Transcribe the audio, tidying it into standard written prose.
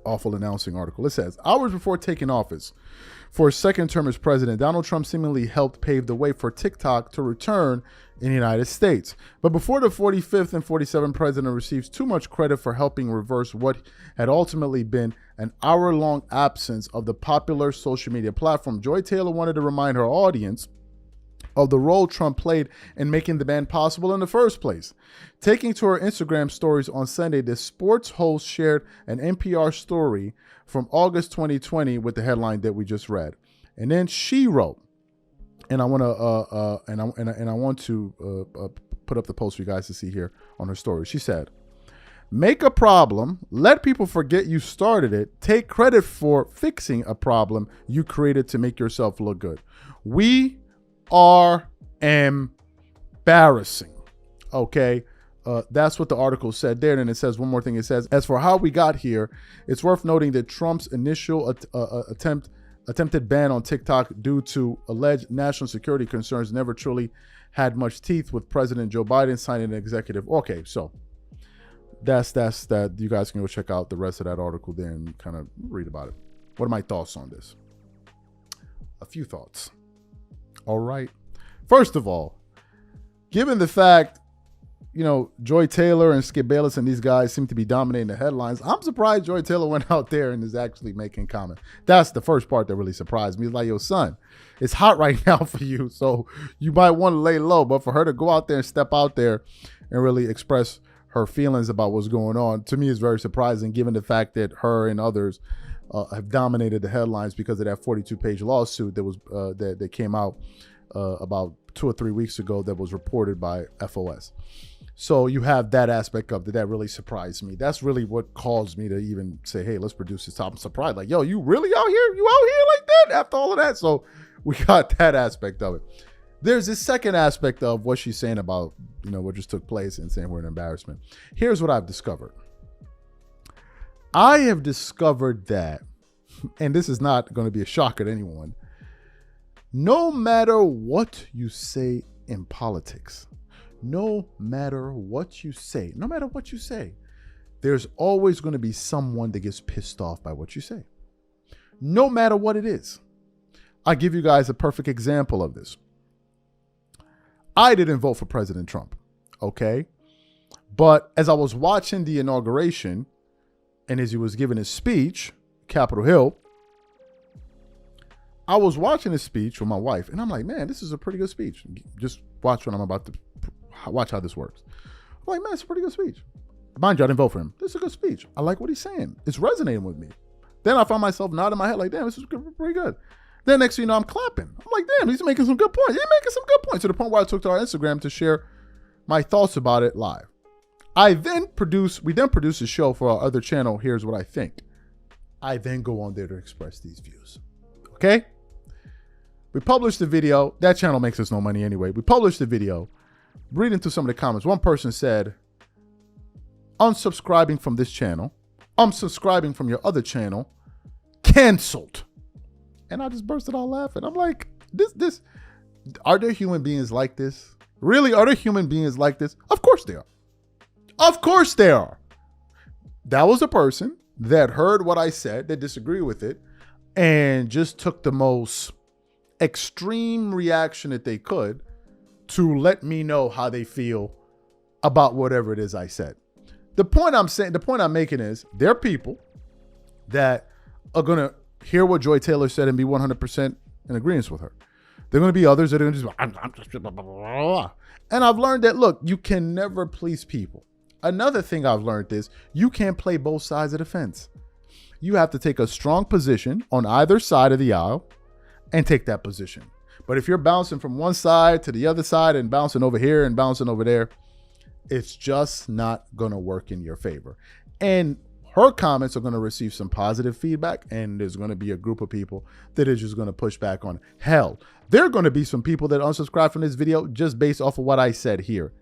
awful announcing article. It says, hours before taking office for his second term as president, Donald Trump seemingly helped pave the way for TikTok to return in the United States. But before the 45th and 47th president receives too much credit for helping reverse what had ultimately been an hour-long absence of the popular social media platform, Joy Taylor wanted to remind her audience of the role Trump played in making the ban possible in the first place. Taking to her Instagram stories on Sunday, the sports host shared an NPR story from August 2020 with the headline that we just read. And then she wrote, and I want to put up the post for you guys to see here on her story. She said, "Make a problem, let people forget you started it, take credit for fixing a problem you created to make yourself look good. We are embarrassing." Okay, that's what the article said there. And it says one more thing. It says, as for how we got here, it's worth noting that Trump's initial attempted ban on TikTok due to alleged national security concerns never truly had much teeth, with President Joe Biden signing an executive. Okay, so that's that. You guys can go check out the rest of that article there and kind of read about it. What are my thoughts on this? A few thoughts. All right. First of all, given the fact, Joy Taylor and Skip Bayless and these guys seem to be dominating the headlines, I'm surprised Joy Taylor went out there and is actually making comment. That's the first part that really surprised me. It's like, yo, son, it's hot right now for you, so you might want to lay low. But for her to go out there and step out there and really express her feelings about what's going on, to me is very surprising, given the fact that her and others have dominated the headlines because of that 42-page lawsuit that was that came out about 2 or 3 weeks ago that was reported by FOS. So you have that aspect of that really surprised me. That's really what caused me to even say, hey, let's produce this top. I'm surprised. Like, yo, you really out here? You out here like that after all of that? So we got that aspect of it. There's this second aspect of what she's saying about, what just took place and saying we're an embarrassment. Here's what I've discovered. I have discovered that, and this is not going to be a shocker to anyone, no matter what you say in politics, no matter what you say, there's always going to be someone that gets pissed off by what you say, no matter what it is. I'll give you guys a perfect example of this. I didn't vote for President Trump, okay? But as I was watching the inauguration and as he was giving his speech, Capitol Hill, I was watching his speech with my wife, and I'm like, man, this is a pretty good speech. Just watch what I'm about to watch how this works. I'm like, man, it's a pretty good speech. Mind you, I didn't vote for him. This is a good speech. I like what he's saying. It's resonating with me. Then I found myself nodding my head like, damn, this is pretty good. Then next thing you know, I'm clapping. I'm like, damn, he's making some good points. He's making some good points, to the point where I took to our Instagram to share my thoughts about it live. We then produce a show for our other channel, Here's What I Think. I then go on there to express these views. Okay? We published the video. That channel makes us no money anyway. We published the video. Reading through some of the comments, one person said, unsubscribing from this channel, unsubscribing from your other channel, canceled. And I just bursted out laughing. I'm like, this, are there human beings like this? Really, are there human beings like this? Of course they are. Of course they are. That was a person that heard what I said, that disagreed with it, and just took the most extreme reaction that they could to let me know how they feel about whatever it is I said. The point I'm making is, there are people that are going to hear what Joy Taylor said and be 100% in agreement with her. There are going to be others that are going to just, I'm just blah, blah, blah, blah. And I've learned that, look, you can never please people. Another thing I've learned is you can't play both sides of the fence. You have to take a strong position on either side of the aisle and take that position. But if you're bouncing from one side to the other side and bouncing over here and bouncing over there, it's just not going to work in your favor. And her comments are going to receive some positive feedback, and there's going to be a group of people that is just going to push back on it. Hell, there are going to be some people that unsubscribe from this video just based off of what I said here.